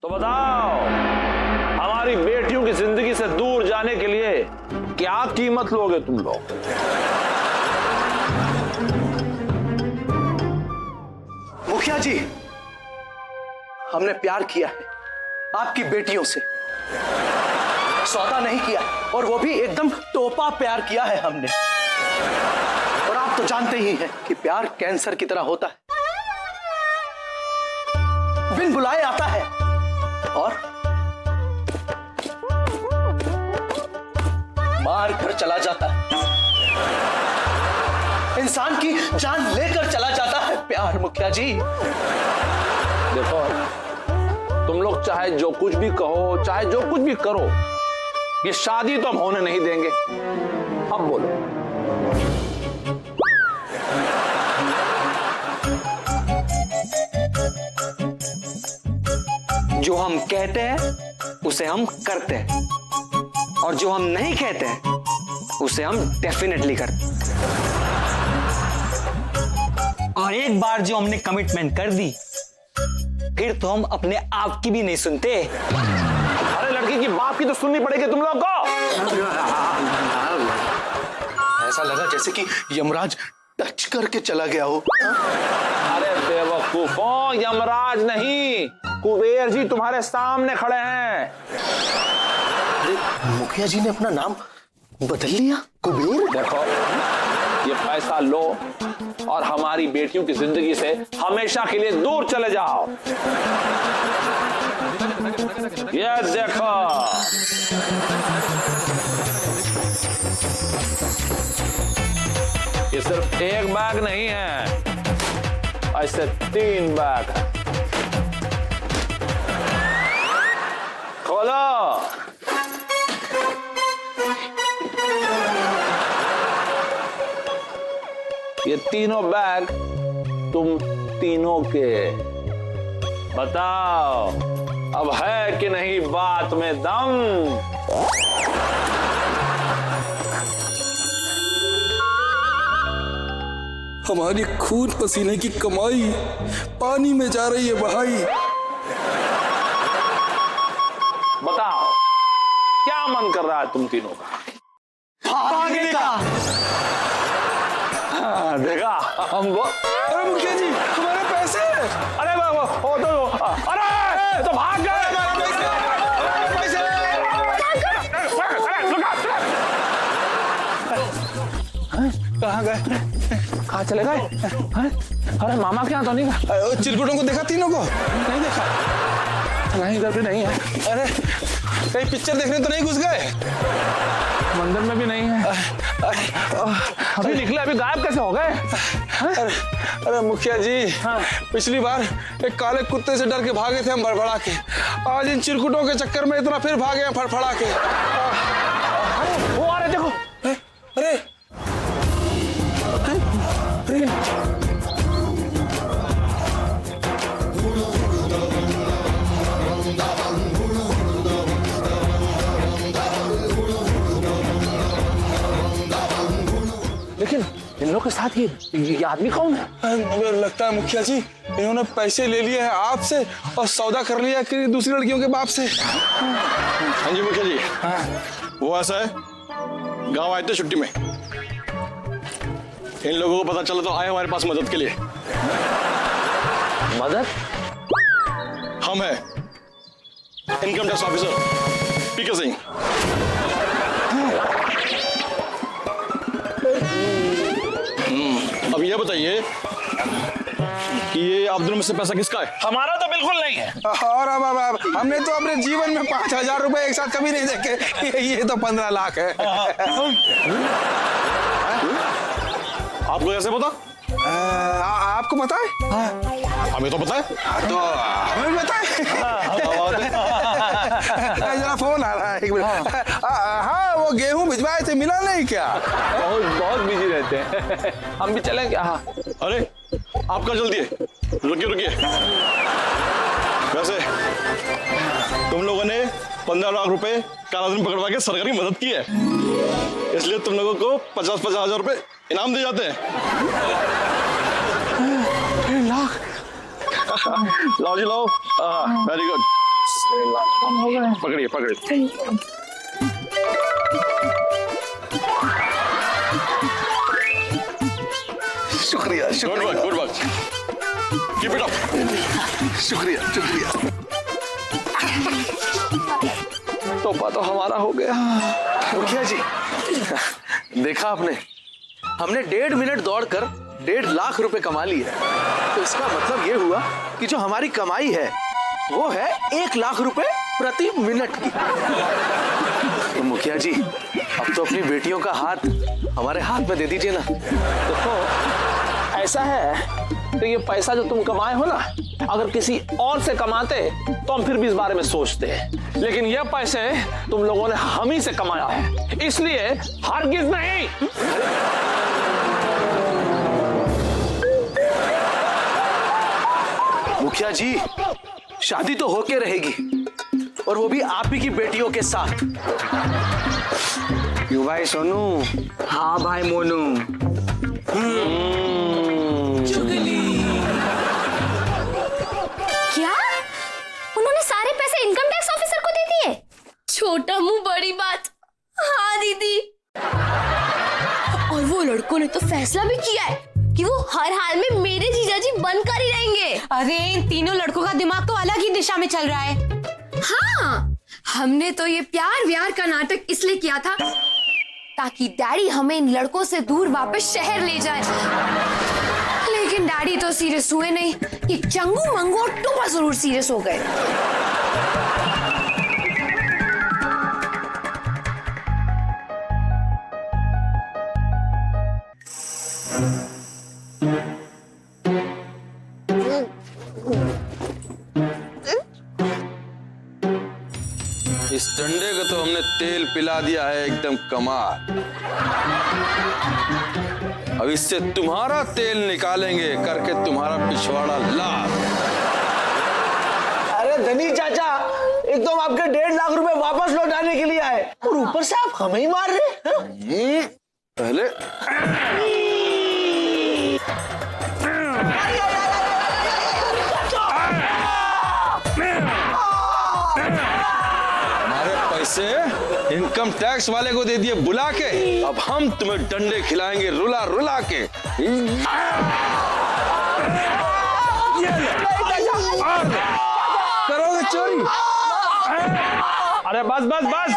तो बताओ, हमारी बेटियों की जिंदगी से दूर जाने के लिए क्या कीमत लोगे तुम लोग? मुखिया जी, हमने प्यार किया है आपकी बेटियों से, सौदा नहीं किया, और वो भी एकदम तोहफा प्यार किया है हमने। और आप तो जानते ही हैं कि प्यार कैंसर की तरह होता है, बिन बुलाए आता है और मार कर चला जाता है। इंसान की जान लेकर चला जाता है प्यार मुखिया जी। देखो, तुम लोग चाहे जो कुछ भी कहो, चाहे जो कुछ भी करो, ये शादी तो हम होने नहीं देंगे। अब बोलो। जो हम कहते हैं उसे हम करते हैं, और जो हम नहीं कहते हैं उसे हम डेफिनेटली करते हैं। और एक बार जो हमने कमिटमेंट कर दी, फिर तो हम अपने आप की भी नहीं सुनते। अरे लड़की की बाप की तो सुननी पड़ेगी तुम लोग को। ऐसा लगा जैसे कि यमराज टच करके चला गया हो। अरे बेवकूफों, यमराज नहीं, कुबेर जी तुम्हारे सामने खड़े हैं। अरे मुखिया जी ने अपना नाम बदल लिया, कुबेर। देखो, ये पैसा लो और हमारी बेटियों की जिंदगी से हमेशा के लिए दूर चले जाओ। ये देखो, ये सिर्फ एक बैग नहीं है, ऐसे 3 बैग है। खोलो। ये तीनों बैग तुम तीनों के। बताओ, अब है कि नहीं बात में दम? हमारी खून पसीने की कमाई पानी में जा रही है बहाई। बताओ, क्या मन कर रहा है तुम तीनों का? भागने का। हाँ, देखा हम वो। अरे मुखिया जी, हमारे पैसे। अरे वो तो अरे तो भाग गए। कहाँ गए? कहाँ चले गए? अरे मामा के यहाँ तो नहीं गए? चिरकुटों को देखा तीनों को? नहीं देखा, नहीं इधर भी नहीं है। अरे कहीं पिक्चर देखने तो नहीं घुस गए? मंदिर में भी नहीं है। अभी निकले, अभी गायब कैसे हो गए? अरे मुखिया जी, हाँ। पिछली बार एक काले कुत्ते से डर के भागे थे हम भड़बड़ा के, आज इन चिरकुटों के चक्कर में इतना फिर भागे हैं फड़फड़ा के। वो आ रहे, देखो। अरे लेकिन इन लोगों के साथ ये आदमी कौन है? मुझे लगता है मुखिया जी, इन्होंने पैसे ले लिए हैं आपसे और सौदा कर लिया कि दूसरी लड़कियों के बाप से। हाँ जी मुखिया जी। वो ऐसा है, गांव आए थे छुट्टी में, इन लोगों को पता चला तो आए हमारे पास मदद के लिए। मदद? हम हैं इनकम टैक्स ऑफिसर पीके सिंह। अब ये बताइए कि ये आप दोनों में से पैसा किसका है? हमारा तो बिल्कुल नहीं है। और अब हमने तो अपने जीवन में 5,000 रुपए एक साथ कभी नहीं देखे, ये तो 15 लाख है। आपको कैसे पता? आपको पता है? हमें तो पता है। तो हमें पता है। जरा फोन आ रहा है, एक मिनट। हाँ, वो गेहूं भिजवाए थे, मिला नहीं क्या? बहुत बिजी रहते हैं। हम भी चलेंगे। हाँ। अरे आपका जल्दी है, रुकिए रुकिए। वैसे तुम लोगों ने 15 लाख रुपए कालाधन पकड़वा के सरकारी मदद की है, इसलिए तुम लोगों को 50-50 हजार रुपए इनाम दिए जाते हैं। 1 लाख? लाओ जी लाओ। Very good. पकड़िए पकड़िए। शुक्रिया गुड शुक्रिया work good work. Keep it up. शुक्रिया शुक्रिया। तोहफा तो हमारा हो गया। मुखिया जी, देखा आपने, हमने 1.5 मिनट दौड़कर 1.5 लाख रुपए कमा लिए। तो इसका मतलब ये हुआ कि जो हमारी कमाई है वो है 1 लाख रुपए प्रति मिनट की। तो मुखिया जी, अब तो अपनी बेटियों का हाथ हमारे हाथ में दे दीजिए ना। देखो, ऐसा है कि ये पैसा जो तुम कमाए हो ना, अगर किसी और से कमाते तो हम फिर भी इस बारे में सोचते हैं, लेकिन ये पैसे तुम लोगों ने हम ही से कमाया है, इसलिए हरगिज नहीं। मुखिया जी, शादी तो होके रहेगी, और वो भी आप ही की बेटियों के साथ। क्यों भाई सोनू? हाँ भाई मोनू। क्या? उन्होंने सारे पैसे इनकम टैक्स ऑफिसर को दे दिए? छोटा मुंह बड़ी बात। हाँ दीदी। और वो लड़कों ने तो फैसला भी किया है कि वो हर हाल में मेरे जीजाजी बनकर ही रहेंगे। अरे इन तीनों लड़कों का दिमाग तो अलग ही दिशा में चल रहा है। हाँ, हमने तो ये प्यार व्यार का नाटक इसलिए किया था ताकि डैडी हमें इन लड़कों से दूर वापस शहर ले जाए। लेकिन डैडी तो सीरियस हुए नहीं, ये चंगू मंगू और टोपा जरूर सीरियस हो गए। इस डंडे को तो हमने तेल पिला दिया है एकदम कमाल। अब इससे तुम्हारा तेल निकालेंगे करके तुम्हारा पिछवाड़ा लाल। अरे धनी चाचा, एकदम आपके 1.5 लाख रुपए वापस लौटाने के लिए आए, और ऊपर से आप हमें ही मार रहे हैं। पहले हमारे पैसे इनकम टैक्स वाले को दे दिए बुला के, अब हम तुम्हें डंडे खिलाएंगे रुला रुला के। करोगे चोरी? अरे बस बस बस।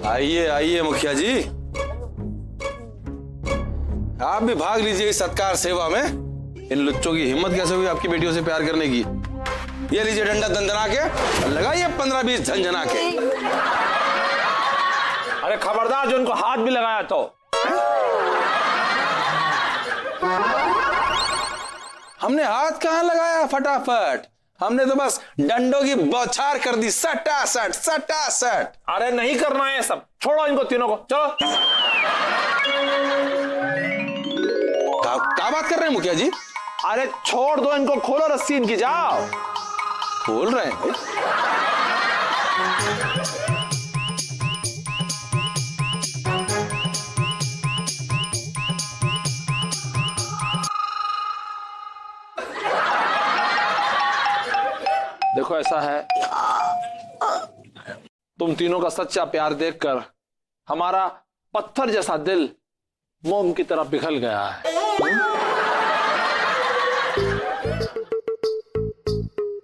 आइए आइए मुखिया जी, आप भी भाग लीजिए इस सत्कार सेवा में। इन लुच्चों की हिम्मत कैसे हुई आपकी बेटियों से प्यार करने की? ये लीजिए डंडा दंदना के और लगाइए 15-20 झंझना के। अरे खबरदार जो उनको हाथ भी लगाया तो। हमने हाथ कहां लगाया? फटाफट हमने तो बस डंडों की बौछार कर दी, सटा सट सटा सट। अरे नहीं करना है सब, छोड़ो इनको तीनों को, चलो। क्या बात कर रहे हैं मुखिया जी? अरे छोड़ दो इनको, खोलो रस्सी इनकी, जाओ। बोल रहे हैं देखो ऐसा है, तुम तीनों का सच्चा प्यार देखकर हमारा पत्थर जैसा दिल मोम की तरह पिघल गया है।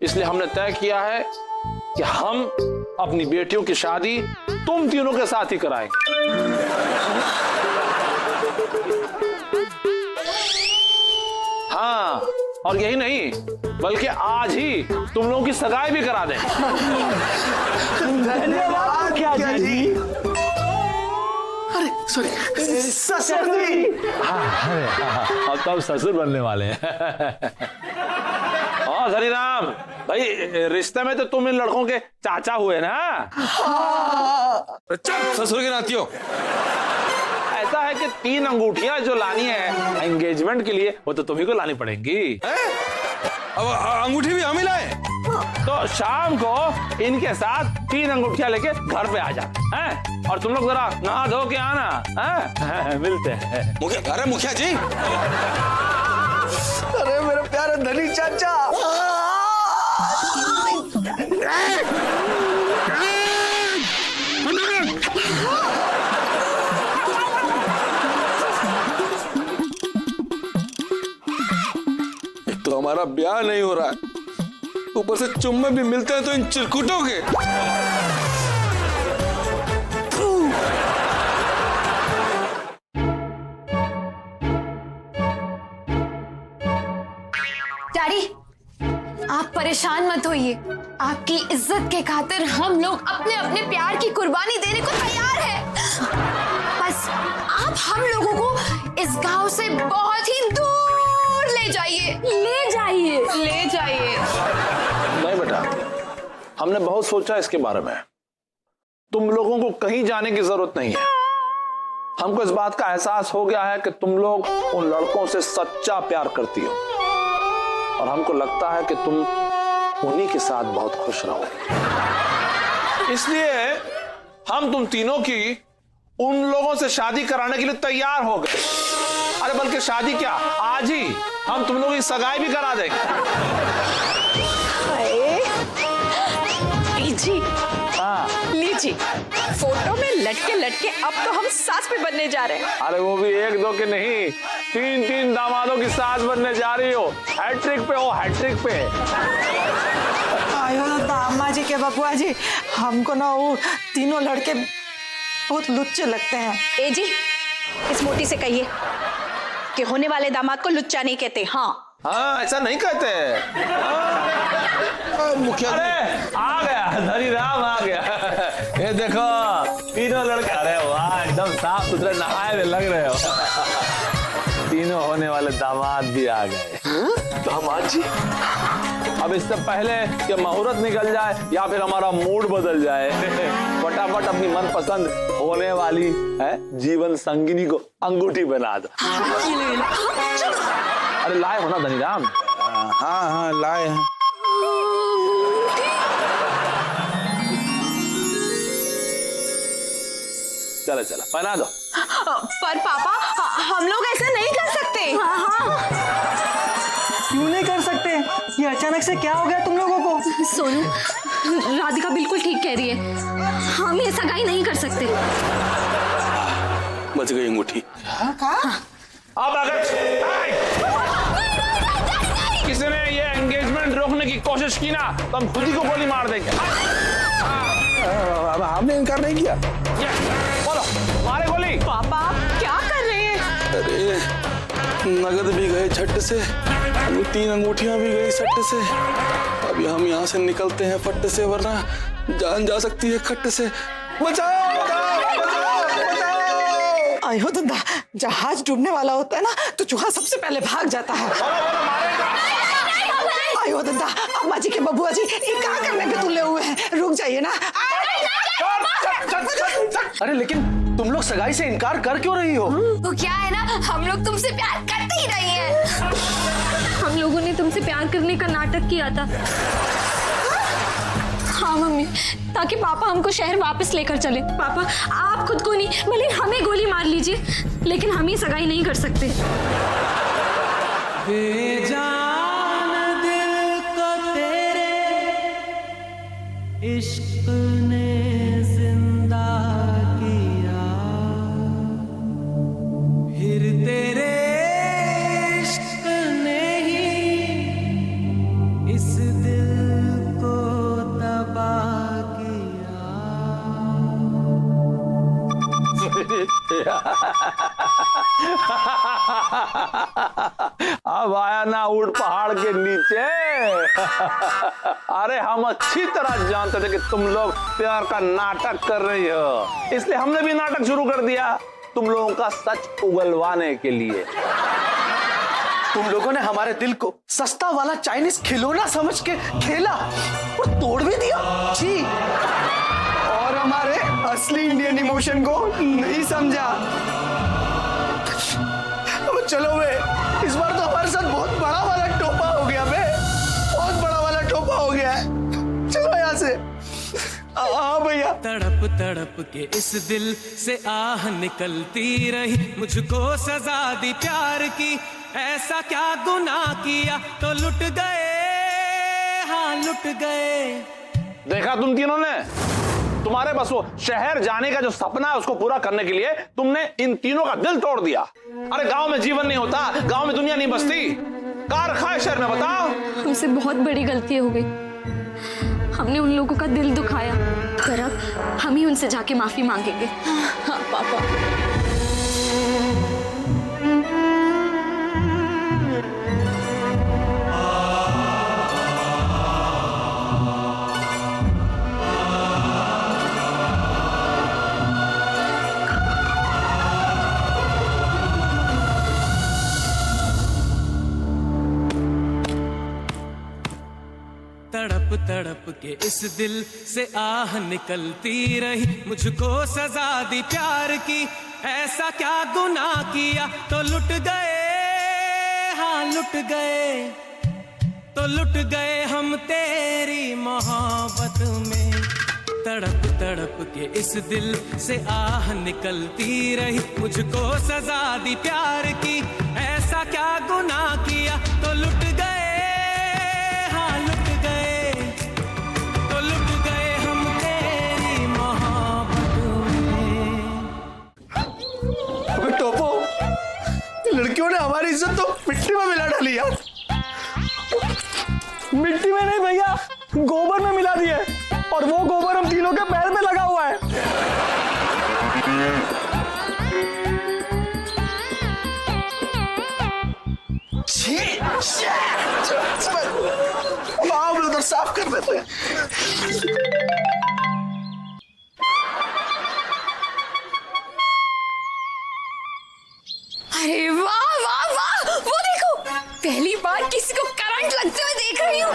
इसलिए हमने तय किया है कि हम अपनी बेटियों की शादी तुम तीनों के साथ ही कराएंगे। हाँ, और यही नहीं बल्कि आज ही तुम लोगों की सगाई भी करा दें। धन्यवाद क्या जी। अरे सॉरी, ससुर जी। अब तो हम ससुर बनने वाले हैं। हाँ धनीराम भाई, रिश्ते में तो तुम इन लड़कों के चाचा हुए ना। चल ससुर के नातियों। ऐसा है कि 3 अंगूठियां जो लानी है एंगेजमेंट के लिए, वो तो तुम्ही को लानी पड़ेंगी। अब अंगूठी भी हम ही लाए? तो शाम को इनके साथ 3 अंगूठियां लेके घर पे आ जा, हैं? और तुम लोग जरा नहा धो के आना, हैं? मिलते हैं। अरे मुखिया जी, अरे मेरे प्यारे धनी चाचा। एक तो हमारा ब्याह नहीं हो रहा है, ऊपर से चुम्मे भी मिलते हैं तो इन चिरकुटों के। डैडी, आप परेशान मत होइए। आपकी इज्जत के खातिर हम लोग अपने अपने प्यार की कुर्बानी देने को तैयार हैं। बस आप हम लोगों को इस गांव से बहुत ही दूर ले जाइए, ले जाइए, ले जाइए। नहीं बेटा, हमने बहुत सोचा इसके बारे में। तुम लोगों को कहीं जाने की जरूरत नहीं है। हमको इस बात का एहसास हो गया है कि तुम लोग उन लड़कों से सच्चा प्यार करती हो, और हमको लगता है कि तुम उन्हीं के साथ बहुत खुश रहो। इसलिए हम तुम तीनों की उन लोगों से शादी कराने के लिए तैयार हो गए। अरे बल्कि शादी क्या, आज ही हम तुम लोगों की सगाई भी करा देंगे। जी हाँ, लीजिए, फोटो में लटके लटके अब तो हम सास भी बनने जा रहे हैं। अरे वो भी एक दो के नहीं, तीन तीन दामादों की सास बनने जा रही हो। हैट्रिक पे हो, हैट्रिक पे। आयो तो अम्मा जी के बबुआ जी, हमको ना वो तीनों लड़के बहुत लुच्चे लगते हैं। ए जी, इस मोटी से कहिए कि होने वाले दामाद को लुच्चा नहीं कहते। हाँ हाँ, ऐसा नहीं कहते। मुखिया जी, अरे आ गया धनी राम, आ गया। ये देखो तीनों लड़के, अरे वाह, एकदम साफ सुथरे नहाए हुए लग रहे हो। तीनों होने वाले दामाद भी आ गए। दामाद जी, अब इससे पहले कि मुहूर्त निकल जाए या फिर हमारा मूड बदल जाए, फटाफट अपनी मनपसंद होने वाली है जीवन संगिनी को अंगूठी बना दो। अरे लाए हो ना धनी राम? हाँ हाँ लाए हैं। चलो चलो पहना दो। पर पापा, हम लोग ऐसा नहीं कर सकते। क्यों नहीं कर सकते? ये अचानक से क्या हो गया तुम लोगों को? सोनू, राधिका बिल्कुल ठीक कह रही है। हम ये सगाई नहीं कर सकते। बच गई अंगूठी। अब अगर किसी ने ये एंगेजमेंट रोकने की कोशिश की ना, तो हम खुद ही को गोली मार देंगे। अब हमने इनकार नहीं किया। बोलो, मारे गोली। पापा क्या कर रहे हैं? अरे नगद भी गए झट से, हम 3 अंगूठियां भी गई सट से। अभी हम यहाँ से निकलते हैं फट से, वरना जान जा सकती है खट से। बचाओ बचाओ बचाओ बचाओ। आयो तो जहाज डूबने वाला होता है ना, तो चूहा सबसे पहले भाग जाता है। आयो दादा, अम्मा जी के बबुआ जी, ये क्या करने पे तुले हुए हैं? रुक जाइए ना। अरे लेकिन तुम लोग सगाई से इनकार कर क्यों रही हो? वो क्या है ना, हम लोग तुमसे प्यार करते ही नहीं हैं। हम लोगों ने तुमसे प्यार करने का नाटक किया था। हाँ मम्मी, ताकि पापा हमको शहर वापस लेकर चले। पापा आप खुद को नहीं, भले हमें गोली मार लीजिए, लेकिन हम ही सगाई नहीं कर सकते। बेजान दिल को तेरे इश्क ने जिंदा किया, फिर तेरे इश्क ने ही इस दिल को तबाह किया। अब आया ना ऊंट पहाड़ के नीचे। अरे हम अच्छी तरह जानते थे कि तुम लोग प्यार का नाटक कर रही हो, इसलिए हमने भी नाटक शुरू कर दिया तुम लोगों का सच उगलवाने के लिए। तुम लोगों ने हमारे दिल को सस्ता वाला चाइनीज खिलौना समझ के खेला और तोड़ भी दिया जी, और हमारे असली इंडियन इमोशन को नहीं समझा। अब चलो वे, इस बार तो हमारे साथ बहुत बड़ा वाला टोपा हो गया बे, बहुत बड़ा वाला टोपा हो गया है। चलो यहाँ से। हाँ भैया। तड़प तड़प के इस दिल से आह निकलती रही, मुझको सजा दी प्यार की, ऐसा क्या गुनाह किया तो लुट गए, हाँ लुट गए। देखा तुम तीनों ने, तुम्हारे बस वो शहर जाने का जो सपना है उसको पूरा करने के लिए तुमने इन तीनों का दिल तोड़ दिया। अरे गांव में जीवन नहीं होता, गांव में दुनिया नहीं बसती, कार खाए शहर में, बताओ। हमसे बहुत बड़ी गलती हो गई, हमने उन लोगों का दिल दुखाया, पर अब हम ही उनसे जाके माफी मांगेंगे। हाँ पापा। तड़प तड़प के इस दिल से आह निकलती रही, मुझको सजा दी प्यार की, ऐसा क्या गुनाह किया तो लुट गए, हाँ लुट गए, तो लुट गए हम तेरी मोहब्बत में। तड़प तड़प के इस दिल से आह निकलती रही, मुझको सजा दी प्यार की, ऐसा क्या गुनाह किया तो लुट गए, लड़कियों ने हमारी इज्जत तो मिट्टी में मिला डाली यार। मिट्टी में नहीं भैया, गोबर में मिला दिए, और वो गोबर हम तीनों के पैर में लगा हुआ है। आओ उधर साफ कर देते हैं। अरे वाह वाह वाह, वो देखो, पहली बार किसी को करंट लगते हुए देख रही हूँ।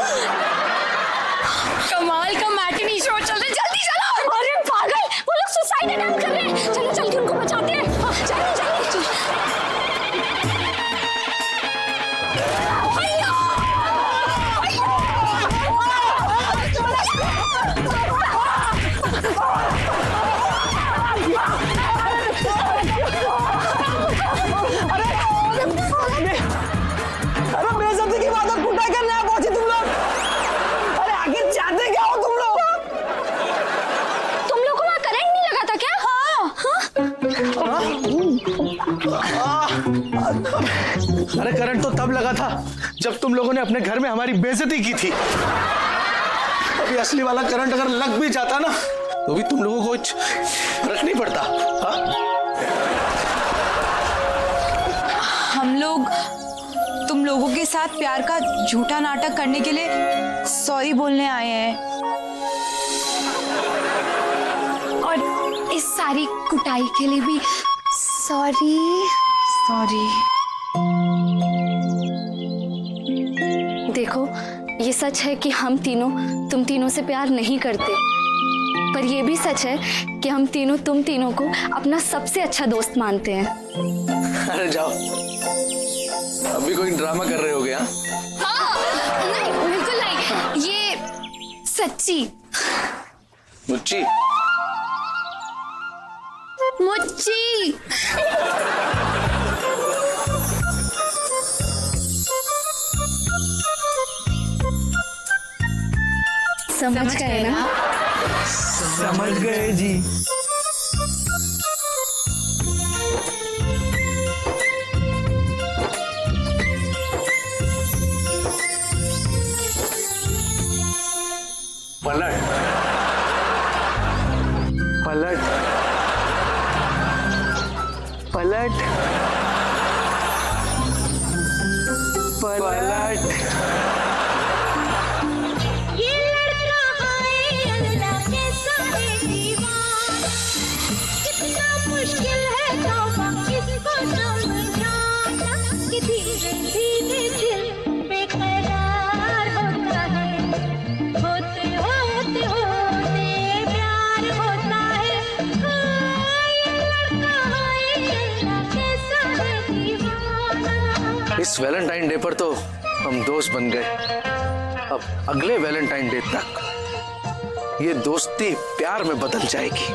कमाल का मैटिनी शो चल रहा है, जल्दी चलो। अरे पागल, वो लोग सुसाइड अटेम्प्ट कर रहे हैं, चलो चल के उनको बचाते हैं। हाँ, चलो चलो। अरे बेइज्जती की बात कुटाई करने आ पहुंचे तुम लोग। अरे आखिर चाहते क्या हो तुम लोग? तुम लोग को वहाँ करंट नहीं लगा था क्या? अरे करंट तो तब लगा था जब तुम लोगों ने अपने घर में हमारी बेइज्जती की थी। अभी असली वाला करंट अगर लग भी जाता ना तो भी तुम लोगों को कुछ फर्क नहीं पड़ता। हम लोग तुम लोगों के साथ प्यार का झूठा नाटक करने के लिए सॉरी बोलने आए हैं, और इस सारी कुटाई के लिए भी सॉरी। सॉरी। देखो, ये सच है कि हम तीनों तुम तीनों से प्यार नहीं करते, पर ये भी सच है कि हम तीनों तुम तीनों को अपना सबसे अच्छा दोस्त मानते हैं। अरे जाओ, अभी कोई ड्रामा कर रहे हो गया? हाँ, नहीं बिल्कुल नहीं, ये सच्ची। मुच्ची मुच्ची। समझ गए ना? समझ गए जी। पलट पलट पलट पलट। ये लड़का है अल्लाह के सारे दीवान, कितना मुश्किल है तौबा इसको समझाना, कि धीरे धीरे दिल बेकरार होता है, होते होते होते प्यार होता है। ये लड़का है अल्लाह के सारे दीवान। इस वैलेंटाइन डे पर तो हम दोस्त बन गए, अब अगले वैलेंटाइन डे तक ये दोस्ती प्यार में बदल जाएगी।